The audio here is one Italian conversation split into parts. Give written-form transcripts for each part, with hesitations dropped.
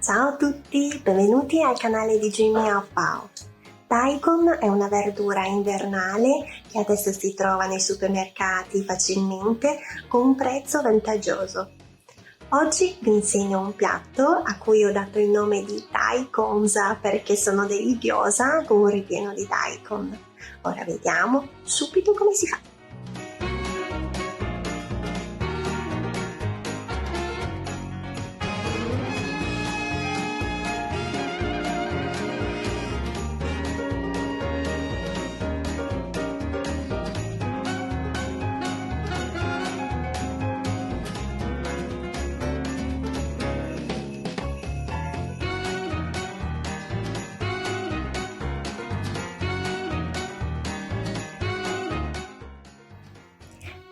Ciao a tutti, benvenuti al canale di Jimmy of Pau. Daikon è una verdura invernale che adesso si trova nei supermercati facilmente con un prezzo vantaggioso. Oggi vi insegno un piatto a cui ho dato il nome di daikonza perché sono dei gyoza con un ripieno di daikon. Ora vediamo subito come si fa.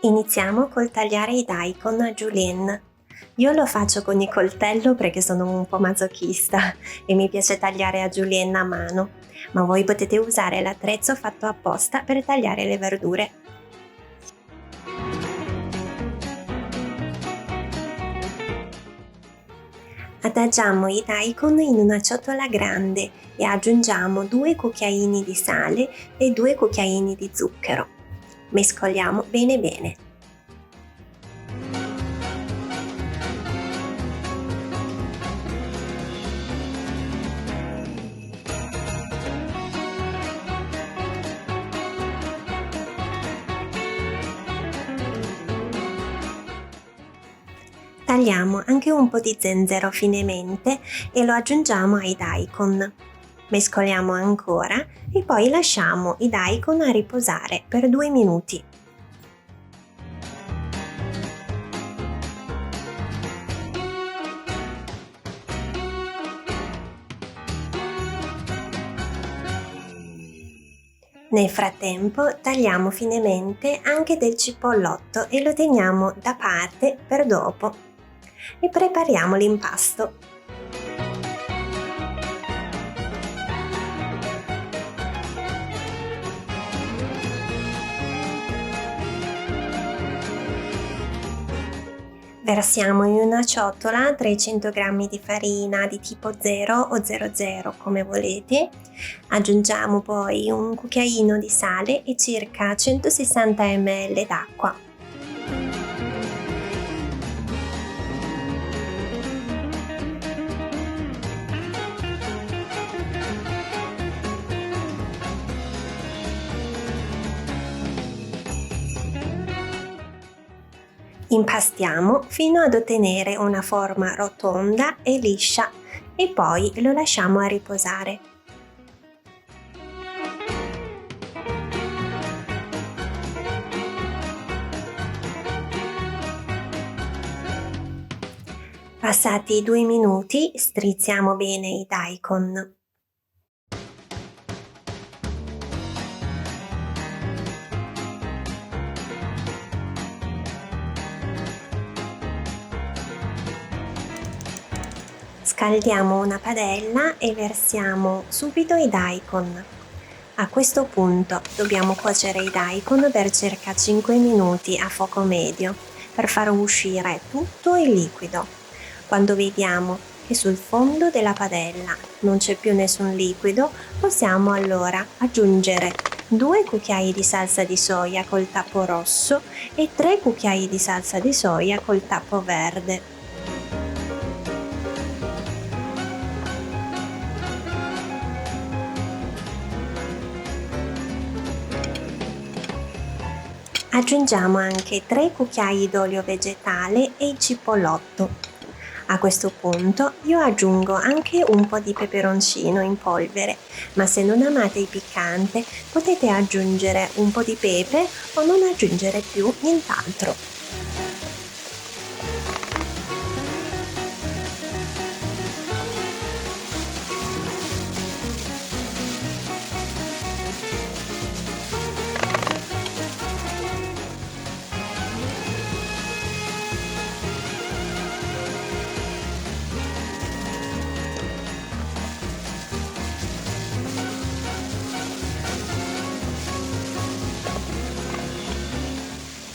Iniziamo col tagliare i daikon a julienne. Io lo faccio con il coltello perché sono un po' masochista e mi piace tagliare a julienne a mano, ma voi potete usare l'attrezzo fatto apposta per tagliare le verdure. Adagiamo i daikon in una ciotola grande e aggiungiamo 2 cucchiaini di sale e 2 cucchiaini di zucchero. Mescoliamo bene bene. Tagliamo anche un po' di zenzero finemente e lo aggiungiamo ai daikon. Mescoliamo ancora e poi lasciamo i daikon a riposare per 2 minuti. Nel frattempo tagliamo finemente anche del cipollotto e lo teniamo da parte per dopo. E prepariamo l'impasto. Versiamo in una ciotola 300 g di farina di tipo 0 o 00 come volete, aggiungiamo poi un cucchiaino di sale e circa 160 ml d'acqua. Impastiamo fino ad ottenere una forma rotonda e liscia e poi lo lasciamo a riposare. Passati 2 minuti strizziamo bene i daikon. Scaldiamo una padella e versiamo subito i daikon. A questo punto dobbiamo cuocere i daikon per circa 5 minuti a fuoco medio per far uscire tutto il liquido. Quando vediamo che sul fondo della padella non c'è più nessun liquido, possiamo allora aggiungere 2 cucchiai di salsa di soia col tappo rosso e 3 cucchiai di salsa di soia col tappo verde. Aggiungiamo anche 3 cucchiai d'olio vegetale e il cipollotto. A questo punto io aggiungo anche un po' di peperoncino in polvere, ma se non amate il piccante potete aggiungere un po' di pepe o non aggiungere più nient'altro.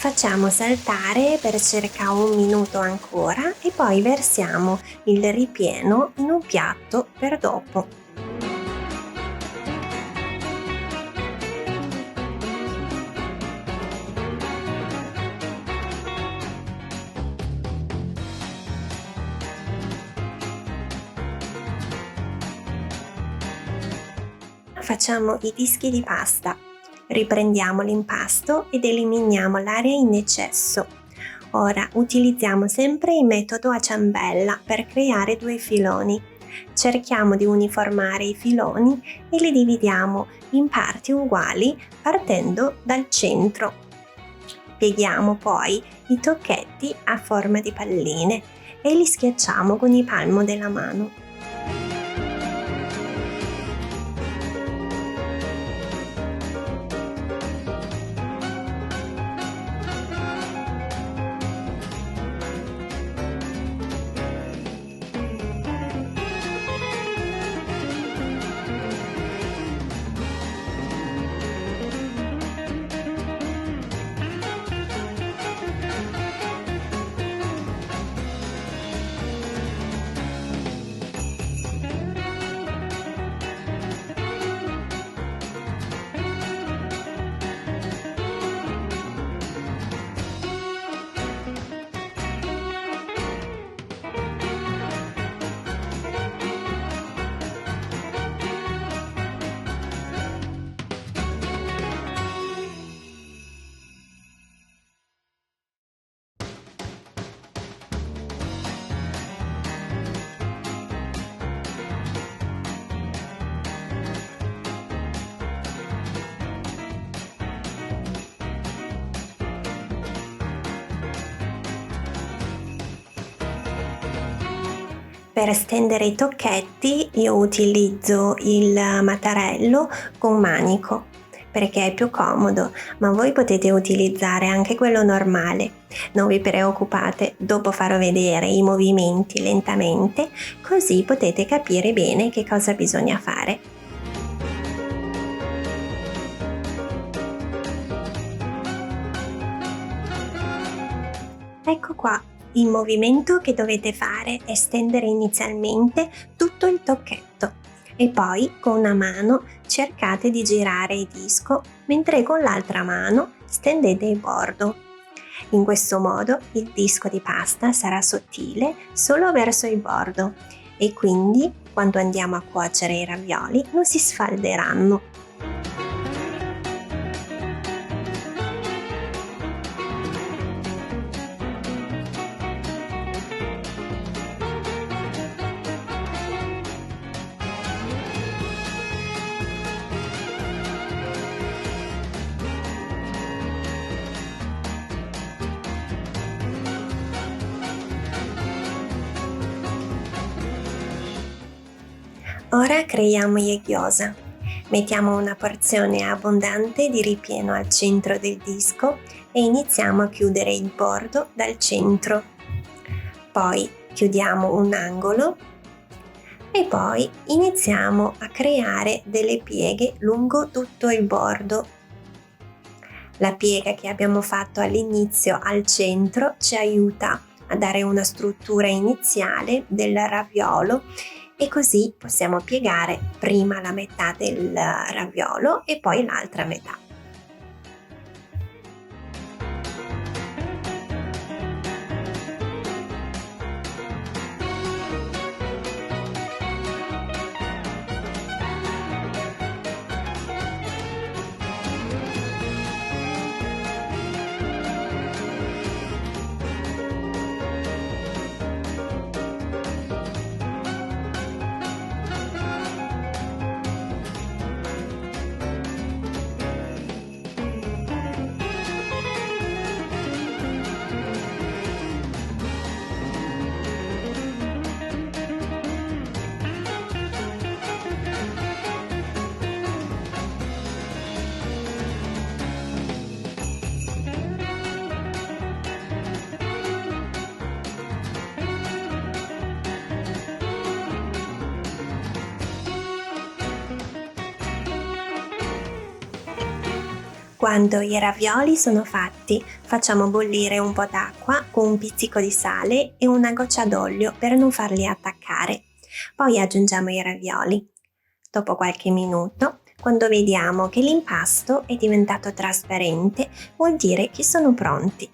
Facciamo saltare per circa 1 minuto ancora e poi versiamo il ripieno in un piatto per dopo. Facciamo i dischi di pasta. Riprendiamo l'impasto ed eliminiamo l'aria in eccesso. Ora utilizziamo sempre il metodo a ciambella per creare 2 filoni. Cerchiamo di uniformare i filoni e li dividiamo in parti uguali partendo dal centro. Pieghiamo poi i tocchetti a forma di palline e li schiacciamo con il palmo della mano. Per stendere i tocchetti io utilizzo il mattarello con manico perché è più comodo, ma voi potete utilizzare anche quello normale. Non vi preoccupate, dopo farò vedere i movimenti lentamente, così potete capire bene che cosa bisogna fare. Ecco qua, il movimento che dovete fare è stendere inizialmente tutto il tocchetto e poi con una mano cercate di girare il disco mentre con l'altra mano stendete il bordo. In questo modo il disco di pasta sarà sottile solo verso il bordo e quindi quando andiamo a cuocere i ravioli non si sfalderanno. Ora creiamo gli gyoza. Mettiamo una porzione abbondante di ripieno al centro del disco e iniziamo a chiudere il bordo dal centro. Poi chiudiamo un angolo e poi iniziamo a creare delle pieghe lungo tutto il bordo. La piega che abbiamo fatto all'inizio al centro ci aiuta a dare una struttura iniziale del raviolo e così possiamo piegare prima la metà del raviolo e poi l'altra metà. Quando i ravioli sono fatti, facciamo bollire un po' d'acqua con un pizzico di sale e una goccia d'olio per non farli attaccare. Poi aggiungiamo i ravioli. Dopo qualche minuto, quando vediamo che l'impasto è diventato trasparente, vuol dire che sono pronti.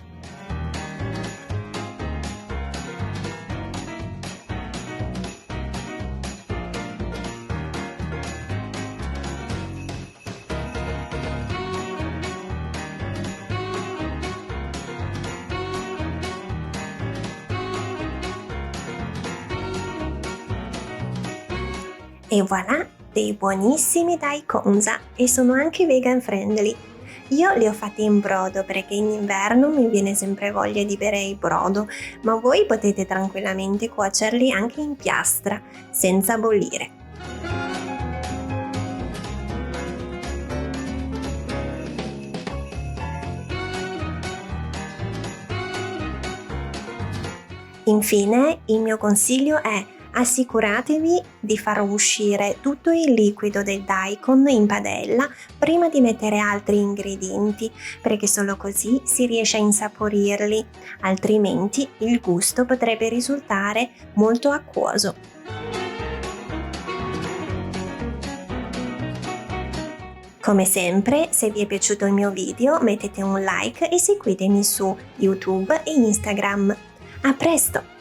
E voilà, dei buonissimi daikonza, e sono anche vegan friendly. Io li ho fatti in brodo perché in inverno mi viene sempre voglia di bere il brodo, ma voi potete tranquillamente cuocerli anche in piastra, senza bollire. Infine, il mio consiglio è: assicuratevi di far uscire tutto il liquido del daikon in padella prima di mettere altri ingredienti, perché solo così si riesce a insaporirli, altrimenti il gusto potrebbe risultare molto acquoso. Come sempre, se vi è piaciuto il mio video mettete un like e seguitemi su YouTube e Instagram. A presto!